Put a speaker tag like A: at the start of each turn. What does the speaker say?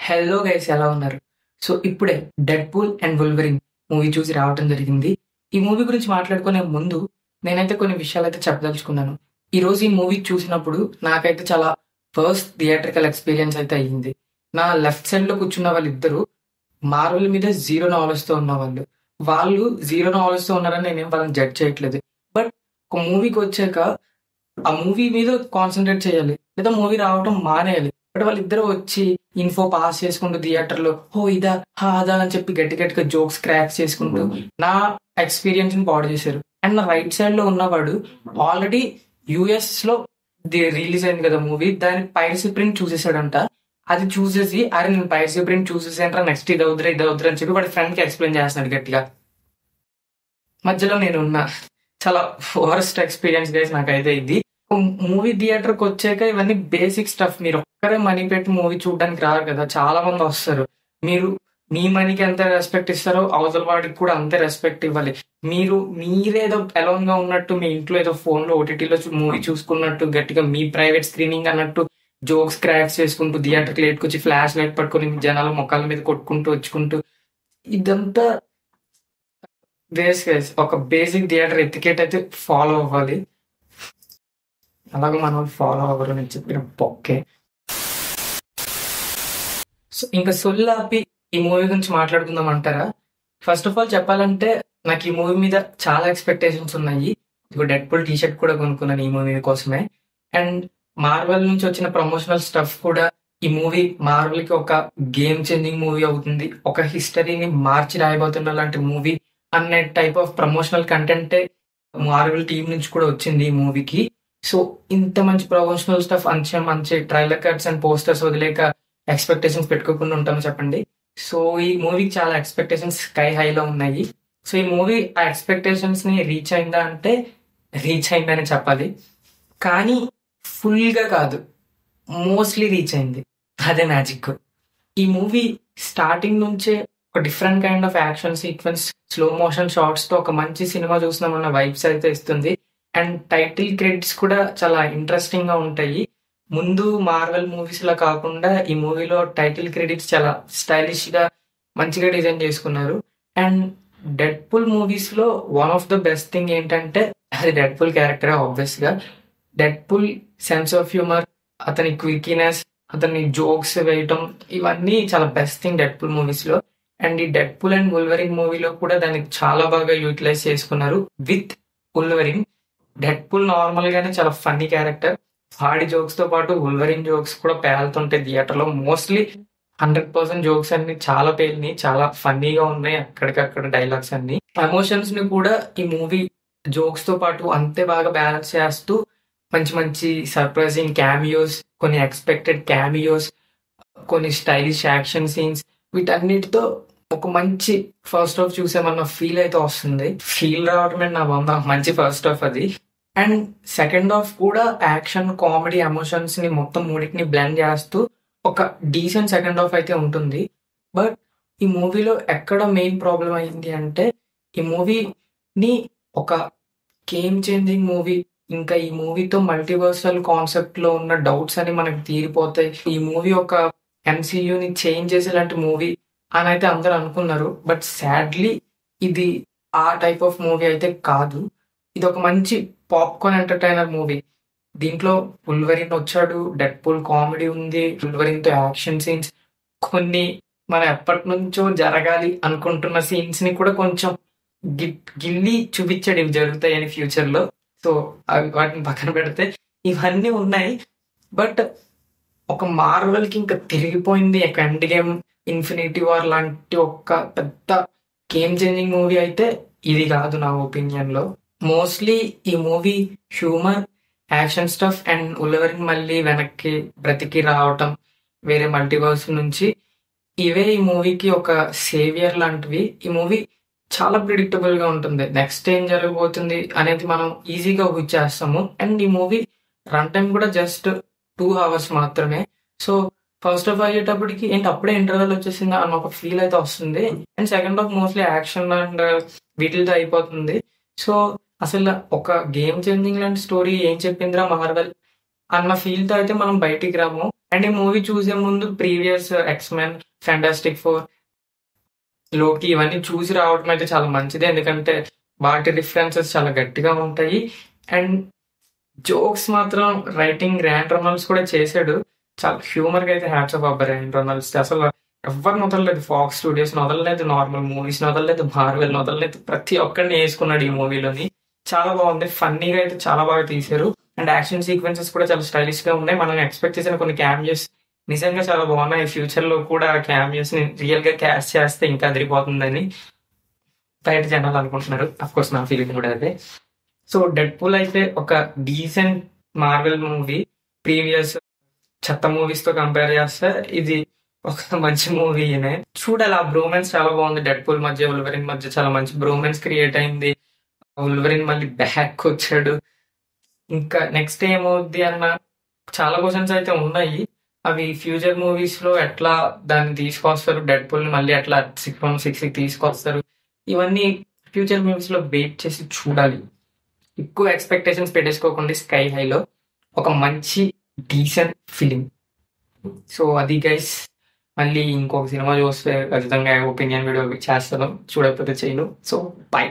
A: Hello guys, ఎలా ఉన్నారు? So ఇప్పుడే 'డెడ్‌పూల్ అండ్ వోల్వరిన్' మూవీ చూసి రావటం జరిగింది. ఈ మూవీ గురించి మాట్లాడుకునే ముందు నేనైతే కొన్ని విషయాలైతే చెప్పదలుచుకున్నాను. ఈరోజు ఈ మూవీ చూసినప్పుడు నాకైతే చాలా ఫస్ట్ థియేట్రికల్ ఎక్స్‌పీరియన్స్ అయితే అయ్యింది. నా లెఫ్ట్ సైడ్‌లో కూర్చున్న వాళ్ళిద్దరూ మార్వెల్ మీద జీరో నాలెడ్జ్‌తో ఉన్నవాళ్ళు. వాళ్ళు జీరో నాలెడ్జ్‌తో ఉన్నారని నేనేం వాళ్ళని జడ్జ్ చేయట్లేదు. బట్ ఒక మూవీకొచ్చాక ఆ మూవీ మీద కాన్సంట్రేట్ చేయాలి. లేదా మూవీ రావటం మానేయాలి. బట్ వాళ్ళిద్దరూ వచ్చి ఇన్ఫో పాస్ చేసుకుంటూ థియేటర్‌లో ఇదా? అదా? అని చెప్పి గట్టి గట్టిగా జోక్స్ క్రాక్స్ చేసుకుంటూ నా ఎక్స్‌పీరియన్స్‌ని పాడు చేశారు. అండ్ నా రైట్ సైడ్‌లో ఉన్నవాడు ఆల్రెడీ యూఎస్‌లో రిలీజ్ అయింది కదా మూవీ. దాని పైరసీ ప్రింట్ చూసేసాడంట. అది చూసేసి అరే నేను పైరసీ ప్రింట్ చూసేసానురా, నెక్స్ట్ ఇది అవుద్దిరా అని చెప్పి వాడి ఫ్రెండ్‌కి ఎక్స్‌ప్లెయిన్ చేస్తున్నాడు గట్టిగా. మధ్యలో నేనున్నా. చాలా వరస్ట్ ఎక్స్‌పీరియన్స్ గైస్ నాకైతే ఇది. మూవీ థియేటర్‌కి వచ్చాక ఇవన్నీ బేసిక్ స్టఫ్. మీరు ఒక్కరే మనీ పెట్టి మూవీ చూడడానికి రారు కదా! చాలా మంది వస్తారు. మీరు మీ మనీకి ఎంత రెస్పెక్ట్ ఇస్తారో అవతల వాడికి కూడా అంతే రెస్పెక్ట్ ఇవ్వాలి. మీరేదో అలోన్‌గా ఉన్నట్టు మీ ఇంట్లో ఏదో ఫోన్‌లో ఓటీటీలో మూవీ చూసుకున్నట్టు గట్టిగా మీ ప్రైవేట్ స్క్రీనింగ్ అన్నట్టు జోక్స్ క్రాక్స్ చేసుకుంటూ థియేటర్‌కి లేట్‌కొచ్చి ఫ్లాష్ లైట్ పట్టుకొని జనాల మొఖాల మీద కొట్టుకుంటూ వచ్చుకుంటూ ఇదంతా వేస్ట్ గైస్. ఒక బేసిక్ థియేటర్ ఎటికెట్ అయితే ఫాలో అవ్వాలి. అలాగే మన వాళ్ళు ఫాలో అవ్వరు నేను చెప్పిన బొక్కే. సో ఇంకా సొల్లాపి ఈ మూవీ గురించి మాట్లాడుకుందాం అంటారా? ఫస్ట్ ఆఫ్ ఆల్ చెప్పాలంటే నాకు ఈ మూవీ మీద చాలా ఎక్స్పెక్టేషన్స్ ఉన్నాయి. ఇదిగో డెడ్‌పూల్ టీ షర్ట్ కూడా కొనుక్కున్నాను ఈ మూవీ కోసమే. అండ్ మార్వెల్ నుంచి వచ్చిన ప్రమోషనల్ స్టఫ్ కూడా ఈ మూవీ మార్వెల్‌కి ఒక గేమ్ చేంజింగ్ మూవీ అవుతుంది. ఒక హిస్టరీని మార్చి రాయబోతున్న లాంటి మూవీ అనే టైప్ ఆఫ్ ప్రమోషనల్ కంటెంటే మార్వెల్ టీం నుంచి కూడా వచ్చింది ఈ మూవీకి. సో ఇంత మంచి ప్రమోషనల్ స్టఫ్ మంచి ట్రైలర్ కట్స్ అండ్ పోస్టర్స్ వదిలేక ఎక్స్పెక్టేషన్స్ పెట్టుకోకుండా ఉంటాము చెప్పండి. సో ఈ మూవీకి చాలా ఎక్స్పెక్టేషన్స్ స్కై హైలో ఉన్నాయి. సో ఈ మూవీ ఆ ఎక్స్పెక్టేషన్స్ ని రీచ్ అయిందా అంటే రీచ్ అయిందని చెప్పాలి. కానీ ఫుల్ గా కాదు, మోస్ట్లీ రీచ్ అయింది. అదే మ్యాజిక్. ఈ మూవీ స్టార్టింగ్ నుంచే ఒక different kind of action sequence, slow motion shots తో ఒక మంచి సినిమా చూస్తున్నామన్న వైబ్స్ అయితే ఇస్తుంది. అండ్ టైటిల్ క్రెడిట్స్ కూడా చాలా ఇంట్రెస్టింగ్ గా ఉంటాయి. ముందు మార్వెల్ మూవీస్ లా కాకుండా ఈ మూవీలో టైటిల్ క్రెడిట్స్ చాలా స్టైలిష్ గా మంచిగా డిజైన్ చేసుకున్నారు. అండ్ డెడ్‌పూల్ మూవీస్ లో one of the best thing ఏంటంటే అది డెడ్‌పూల్ క్యారెక్టర్. ఆబ్వియస్ గా డెడ్‌పూల్ సెన్స్ ఆఫ్ హ్యూమర్, అతని క్విక్కినెస్, అతని జోక్స్ వేయటం ఇవన్నీ చాలా బెస్ట్ థింగ్ డెడ్‌పూల్ మూవీస్ లో. అండ్ ఈ డెడ్‌పూల్ అండ్ వోల్వరిన్ మూవీలో కూడా దాన్ని చాలా బాగా యూటిలైజ్ చేసుకున్నారు. విత్ వోల్వరిన్, డెడ్‌పూల్ నార్మల్ గానే చాలా ఫన్నీ క్యారెక్టర్. వాడి జోక్స్ తో పాటు వోల్వరిన్ జోక్స్ కూడా పేలుతుంటాయి థియేటర్ లో. మోస్ట్లీ 100% జోక్స్ అన్ని చాలా పేలినాయి, చాలా ఫన్నీగా ఉన్నాయి. అక్కడికక్కడ డైలాగ్స్ అన్ని ఎమోషన్స్ ని కూడా ఈ మూవీ జోక్స్ తో పాటు అంతే బాగా బ్యాలెన్స్ చేస్తూ మంచి మంచి సర్ప్రైజింగ్ క్యామియోస్, కొన్ని ఎక్స్పెక్టెడ్ క్యామియోస్, కొన్ని స్టైలిష్ యాక్షన్ సీన్స్, వీటన్నిటితో ఒక మంచి ఫస్ట్ హాఫ్ చూసామన్న ఫీల్ అయితే వస్తుంది. ఫీల్ రావడమే నా బొమ్మ మంచి ఫస్ట్ హాఫ్ అది. అండ్ సెకండ్ హాఫ్ కూడా యాక్షన్, కామెడీ, ఎమోషన్స్ ని మొత్తం మూడింటిని బ్లెండ్ చేస్తూ ఒక డీసెంట్ సెకండ్ హాఫ్ అయితే ఉంటుంది. బట్ ఈ మూవీలో ఎక్కడ మెయిన్ ప్రాబ్లం అయింది అంటే ఈ మూవీని ఒక గేమ్ చేంజింగ్ మూవీ, ఇంకా ఈ మూవీతో మల్టీవర్సల్ కాన్సెప్ట్ లో ఉన్న డౌట్స్ అని మనకు తీరిపోతాయి. ఈ మూవీ ఒక ఎంసీయూని చేంజ్ చేసేలాంటి మూవీ అని అయితే అందరూ అనుకున్నారు. బట్ సాడ్లీ ఇది ఆ టైప్ ఆఫ్ మూవీ అయితే కాదు. ఇది ఒక మంచి పాప్కార్న్ ఎంటర్టైనర్ మూవీ. దీంట్లో వోల్వరిన్ వచ్చాడు, డెడ్‌పూల్ కామెడీ ఉంది, వోల్వరిన్ తో యాక్షన్ సీన్స్, కొన్ని మనం ఎప్పటి నుంచో జరగాలి అనుకుంటున్న సీన్స్ ని కూడా కొంచెం గిల్లి చూపించాడు ఇవి జరుగుతాయని ఫ్యూచర్ లో. సో అవి వాటిని పక్కన పెడితే ఇవన్నీ ఉన్నాయి. బట్ ఒక మార్వెల్ కి ఇంకా తిరిగిపోయింది ఒక ఎండ్ గేమ్, ఇన్ఫినిటీ వార్ లాంటి ఒక పెద్ద గేమ్ చేంజింగ్ మూవీ అయితే ఇది కాదు నా ఒపీనియన్ లో. మోస్ట్లీ ఈ movie humour, action stuff and Wolverine మళ్ళీ వెనక్కి బ్రతికి రావటం వేరే మల్టీవర్స్ నుంచి, ఇవే ఈ మూవీకి ఒక సేవియర్ లాంటివి. ఈ మూవీ చాలా ప్రిడిక్టబుల్ గా ఉంటుంది. నెక్స్ట్ ఏం జరగబోతుంది అనేది మనం ఈజీగా ఊహించేస్తాము. అండ్ ఈ మూవీ రన్ టైం కూడా జస్ట్ 2 hours మాత్రమే. సో ఫస్ట్ హాఫ్ అయ్యేటప్పటికి ఏంటి అప్పుడే ఇంటర్వెల్ వచ్చేసిందా అన్న ఒక ఫీల్ అయితే వస్తుంది. And second half mostly action and వీటితో అయిపోతుంది. సో అసలు ఒక గేమ్ చేంజింగ్ లాంటి స్టోరీ ఏం చెప్పిందిరా మార్వెల్ అన్న ఫీల్ తో అయితే మనం బయటికి రాము. అండ్ ఈ మూవీ చూసే ముందు ప్రీవియస్ ఎక్స్మెన్, ఫ్యాంటాస్టిక్ ఫోర్, లోకి ఇవన్నీ చూసి రావడం అయితే చాలా మంచిది. ఎందుకంటే వాటి రిఫరెన్సెస్ చాలా గట్టిగా ఉంటాయి. అండ్ జోక్స్ మాత్రం రైటింగ్ ర్యాన్ రెనాల్డ్స్ కూడా చేశాడు. చాలా హ్యూమర్ గా అయితే హ్యాట్స్ ఆఫ్ అబ్బా ర్యాన్ రెనాల్డ్స్. అసలు ఎవరిని వదలలేదు, ఫాక్స్ స్టూడియోస్ వదలలేదు, నార్మల్ మూవీస్ వదలలేదు, మార్వెల్ వదలలేదు, ప్రతి ఒక్కరిని వేసుకున్నాడు ఈ మూవీలోని. చాలా బాగుంది, ఫన్నీగా అయితే చాలా బాగా తీశారు. అండ్ యాక్షన్ సీక్వెన్సెస్ కూడా చాలా స్టైలిష్ గా ఉన్నాయి. మనం ఎక్స్పెక్ట్ చేసిన కొన్ని క్యామియోస్ నిజంగా చాలా బాగున్నాయి. ఫ్యూచర్ లో కూడా క్యామియోస్ ని రియల్ గా క్యాష్ చేస్తే ఇంకా అదిరిపోతుందని బయట జనాలు అనుకుంటున్నారు. అఫ్ కోర్స్ నా ఫీలింగ్ కూడా అదే. సో డెడ్ పూల్ అయితే ఒక డీసెంట్ మార్వెల్ మూవీ. ప్రీవియస్ చెత్త మూవీస్ తో కంపేర్ చేస్తే ఇది ఒక మంచి మూవీనే. చూడాలి, ఆ బ్రోమెన్స్ చాలా బాగుంది. డెడ్ పూల్ మధ్య ఉల్వరిన్ మధ్య చాలా మంచి బ్రోమెన్స్ క్రియేట్ అయింది. ఉల్వరిన్ మళ్ళీ బ్యాక్ వచ్చాడు. ఇంకా నెక్స్ట్ ఏమవుద్ది అన్న చాలా క్వశ్చన్స్ అయితే ఉన్నాయి. అవి ఫ్యూచర్ మూవీస్ లో ఎట్లా దాన్ని తీసుకొస్తారు, డెడ్ పూల్ ని మళ్ళీ ఎట్లా 616 కి తీసుకొస్తారు, ఇవన్నీ ఫ్యూచర్ మూవీస్ లో వెయిట్ చేసి చూడాలి. ఎక్కువ ఎక్స్పెక్టేషన్స్ పెట్టేసుకోకుండా స్కై హైలో ఒక మంచి డీసెంట్ ఫిలిం. సో అది గైస్, మళ్ళీ ఇంకొక సినిమా చూస్తే ఖచ్చితంగా ఒపీనియన్ వీడియో చేస్తాను, చూడకపోతే చేయను. So by.